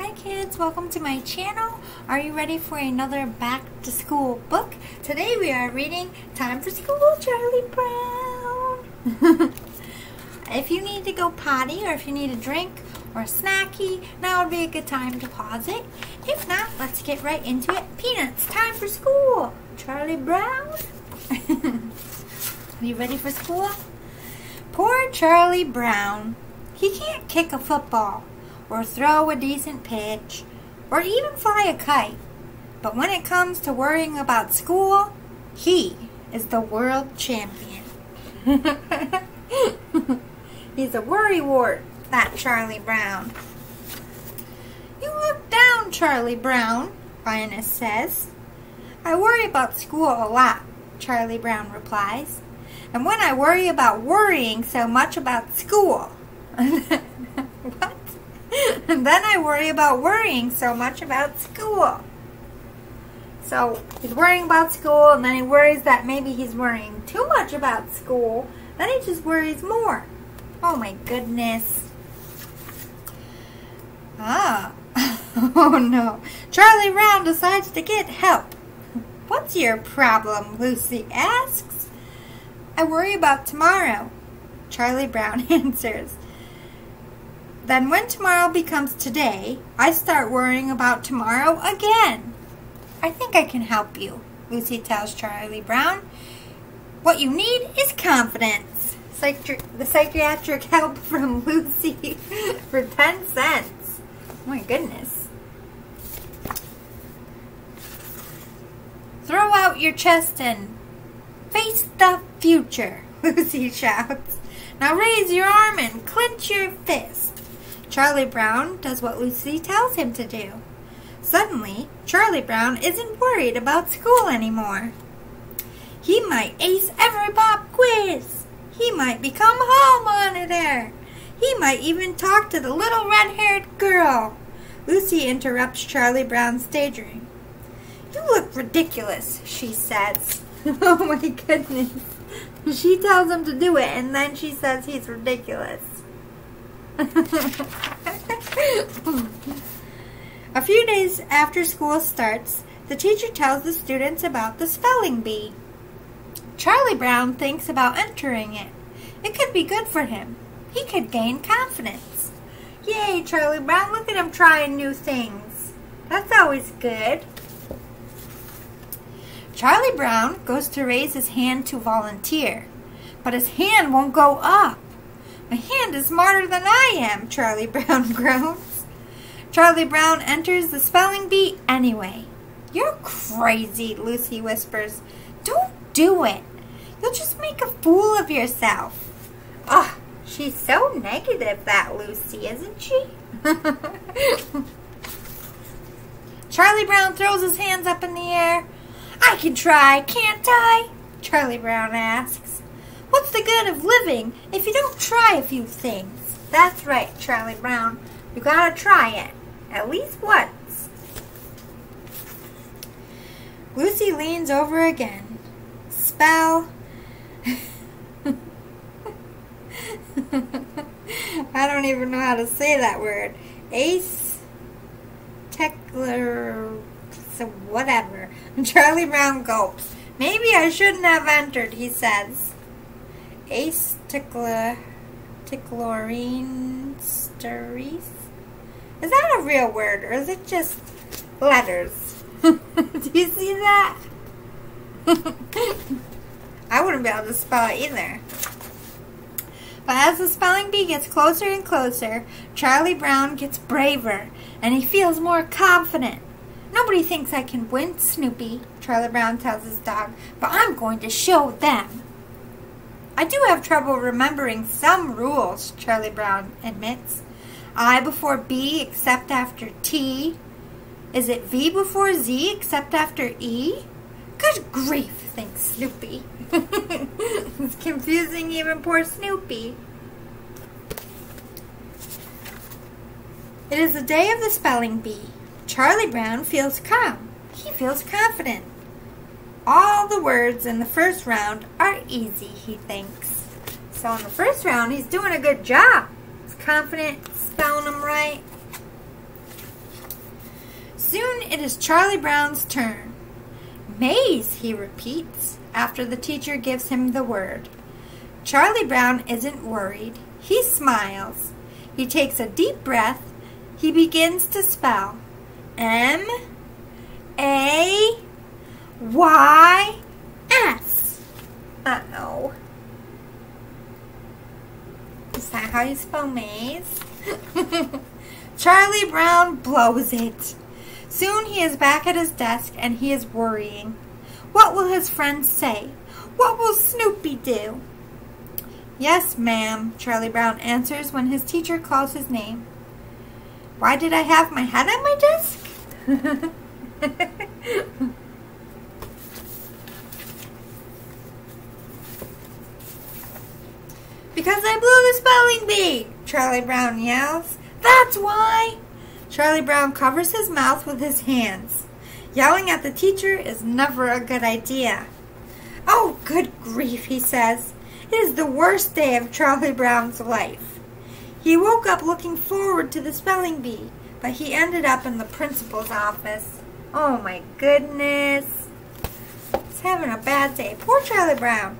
Hi kids, welcome to my channel. Are you ready for another back to school book? Today we are reading Time for School, Charlie Brown. If you need to go potty or if you need a drink or a snacky, now would be a good time to pause it. If not, let's get right into it. Peanuts, time for school. Charlie Brown. Are you ready for school? Poor Charlie Brown. He can't kick a football, or throw a decent pitch, or even fly a kite. But when it comes to worrying about school, he is the world champion. He's a worrywart, that Charlie Brown. You look down, Charlie Brown, Linus says. I worry about school a lot, Charlie Brown replies. And when I worry about worrying so much about school. What? And then I worry about worrying so much about school. So he's worrying about school, and then he worries that maybe he's worrying too much about school. Then he just worries more. Oh my goodness. Ah. Oh no. Charlie Brown decides to get help. What's your problem? Lucy asks. I worry about tomorrow, Charlie Brown answers. Then when tomorrow becomes today, I start worrying about tomorrow again. I think I can help you, Lucy tells Charlie Brown. What you need is confidence. The psychiatric help from Lucy for 10 cents. Oh my goodness. Throw out your chest and face the future, Lucy shouts. Now raise your arm and clench your fist. Charlie Brown does what Lucy tells him to do. Suddenly, Charlie Brown isn't worried about school anymore. He might ace every pop quiz. He might become hall monitor. He might even talk to the little red-haired girl. Lucy interrupts Charlie Brown's daydream. You look ridiculous, she says. Oh my goodness. She tells him to do it, and then she says he's ridiculous. A few days after school starts, the teacher tells the students about the spelling bee. Charlie Brown thinks about entering it. It could be good for him. He could gain confidence. Yay, Charlie Brown, look at him trying new things. That's always good. Charlie Brown goes to raise his hand to volunteer, but his hand won't go up. My hand is smarter than I am, Charlie Brown groans. Charlie Brown enters the spelling bee anyway. You're crazy, Lucy whispers. Don't do it. You'll just make a fool of yourself. Ugh, she's so negative, that Lucy, isn't she? Charlie Brown throws his hands up in the air. I can try, can't I? Charlie Brown asks. What's the good of living if you don't try a few things? That's right, Charlie Brown. You gotta try it. At least once. Lucy leans over again. Spell. I don't even know how to say that word. Ace. Techler. So whatever. Charlie Brown gulps. Maybe I shouldn't have entered, he says. Acetylchlorinesteres? Is that a real word, or is it just letters? Do you see that? I wouldn't be able to spell it either. But as the spelling bee gets closer and closer, Charlie Brown gets braver, and he feels more confident. Nobody thinks I can win, Snoopy, Charlie Brown tells his dog, but I'm going to show them. I do have trouble remembering some rules, Charlie Brown admits. I before B except after T. Is it V before Z except after E? Good grief, thinks Snoopy. It's confusing even poor Snoopy. It is the day of the spelling bee. Charlie Brown feels calm. He feels confident. All the words in the first round are easy, he thinks. So in the first round, he's doing a good job. He's confident, spelling them right. Soon it is Charlie Brown's turn. Maze, he repeats, after the teacher gives him the word. Charlie Brown isn't worried. He smiles. He takes a deep breath. He begins to spell. M-A-Y-S. Uh-oh. Is that how you spell maze? Charlie Brown blows it. Soon he is back at his desk and he is worrying. What will his friends say? What will Snoopy do? Yes, ma'am, Charlie Brown answers when his teacher calls his name. Why did I have my head on my desk? Because I blew the spelling bee, Charlie Brown yells. That's why. Charlie Brown covers his mouth with his hands. Yelling at the teacher is never a good idea. Oh, good grief, he says. It is the worst day of Charlie Brown's life. He woke up looking forward to the spelling bee, but he ended up in the principal's office. Oh my goodness. He's having a bad day. Poor Charlie Brown.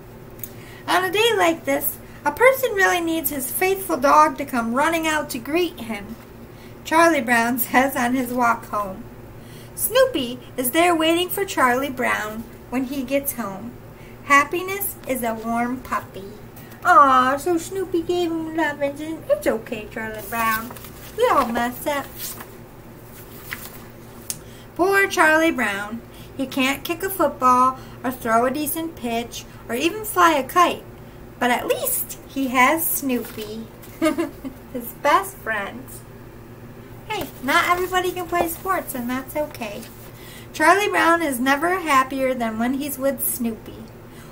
On a day like this, a person really needs his faithful dog to come running out to greet him, Charlie Brown says on his walk home. Snoopy is there waiting for Charlie Brown when he gets home. Happiness is a warm puppy. Aw, so Snoopy gave him love, and it's okay, Charlie Brown. We all mess up. Poor Charlie Brown. He can't kick a football or throw a decent pitch or even fly a kite. But at least he has Snoopy, his best friend. Hey, not everybody can play sports, and that's okay. Charlie Brown is never happier than when he's with Snoopy.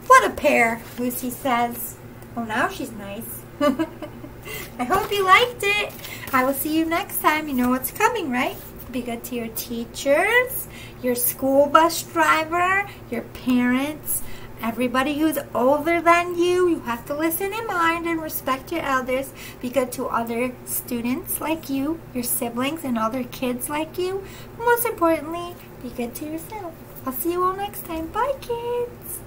What a pair, Lucy says. Oh, now she's nice. I hope you liked it. I will see you next time. You know what's coming, right? Be good to your teachers, your school bus driver, your parents, everybody who's older than you. You have to listen in mind and respect your elders. Be good to other students like you, your siblings, and other kids like you. Most importantly, be good to yourself. I'll see you all next time. Bye, kids.